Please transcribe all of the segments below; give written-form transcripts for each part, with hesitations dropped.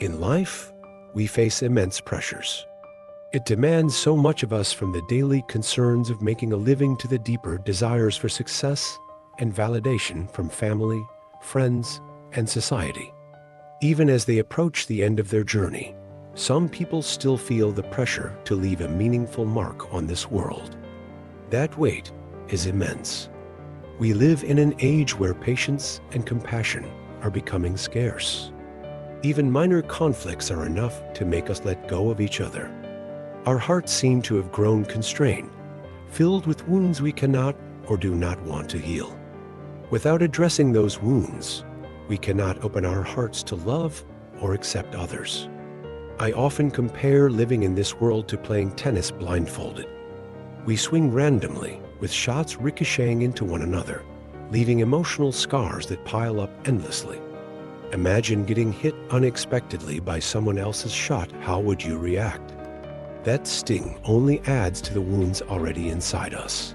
In life, we face immense pressures. It demands so much of us, from the daily concerns of making a living to the deeper desires for success and validation from family, friends, and society. Even as they approach the end of their journey, some people still feel the pressure to leave a meaningful mark on this world. That weight is immense. We live in an age where patience and compassion are becoming scarce. Even minor conflicts are enough to make us let go of each other. Our hearts seem to have grown constrained, filled with wounds we cannot or do not want to heal. Without addressing those wounds, we cannot open our hearts to love or accept others. I often compare living in this world to playing tennis blindfolded. We swing randomly, with shots ricocheting into one another, leaving emotional scars that pile up endlessly. Imagine getting hit unexpectedly by someone else's shot. How would you react? That sting only adds to the wounds already inside us.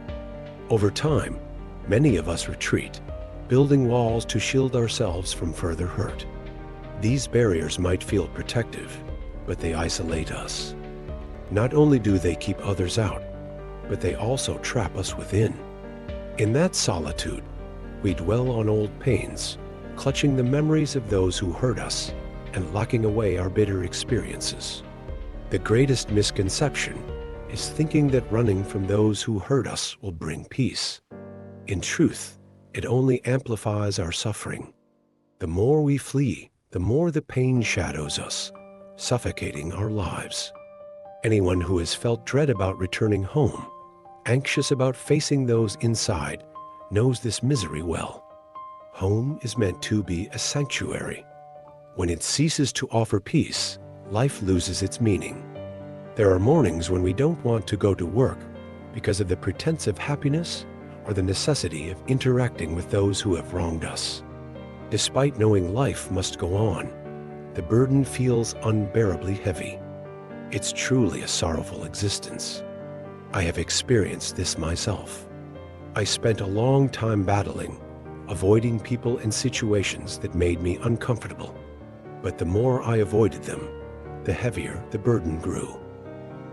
Over time, many of us retreat, building walls to shield ourselves from further hurt. These barriers might feel protective, but they isolate us. Not only do they keep others out, but they also trap us within. In that solitude, we dwell on old pains, clutching the memories of those who hurt us and locking away our bitter experiences. The greatest misconception is thinking that running from those who hurt us will bring peace. In truth, it only amplifies our suffering. The more we flee, the more the pain shadows us, suffocating our lives. Anyone who has felt dread about returning home, anxious about facing those inside, knows this misery well. Home is meant to be a sanctuary. When it ceases to offer peace, life loses its meaning. There are mornings when we don't want to go to work because of the pretense of happiness or the necessity of interacting with those who have wronged us. Despite knowing life must go on, the burden feels unbearably heavy. It's truly a sorrowful existence. I have experienced this myself. I spent a long time battling, avoiding people and situations that made me uncomfortable. But the more I avoided them, the heavier the burden grew.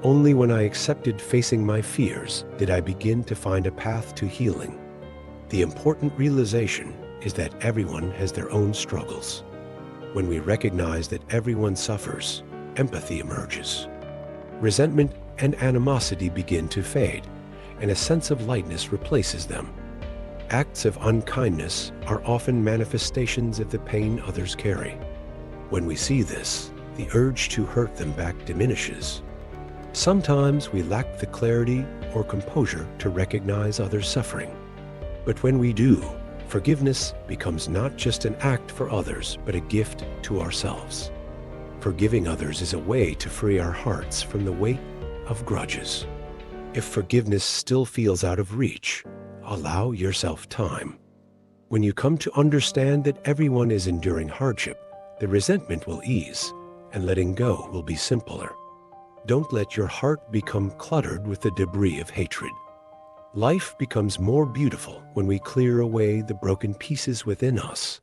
Only when I accepted facing my fears did I begin to find a path to healing. The important realization is that everyone has their own struggles. When we recognize that everyone suffers, empathy emerges. Resentment and animosity begin to fade, and a sense of lightness replaces them. Acts of unkindness are often manifestations of the pain others carry. When we see this, the urge to hurt them back diminishes. Sometimes we lack the clarity or composure to recognize others' suffering. But when we do, forgiveness becomes not just an act for others, but a gift to ourselves. Forgiving others is a way to free our hearts from the weight of grudges. If forgiveness still feels out of reach, allow yourself time. When you come to understand that everyone is enduring hardship, the resentment will ease, and letting go will be simpler. Don't let your heart become cluttered with the debris of hatred. Life becomes more beautiful when we clear away the broken pieces within us.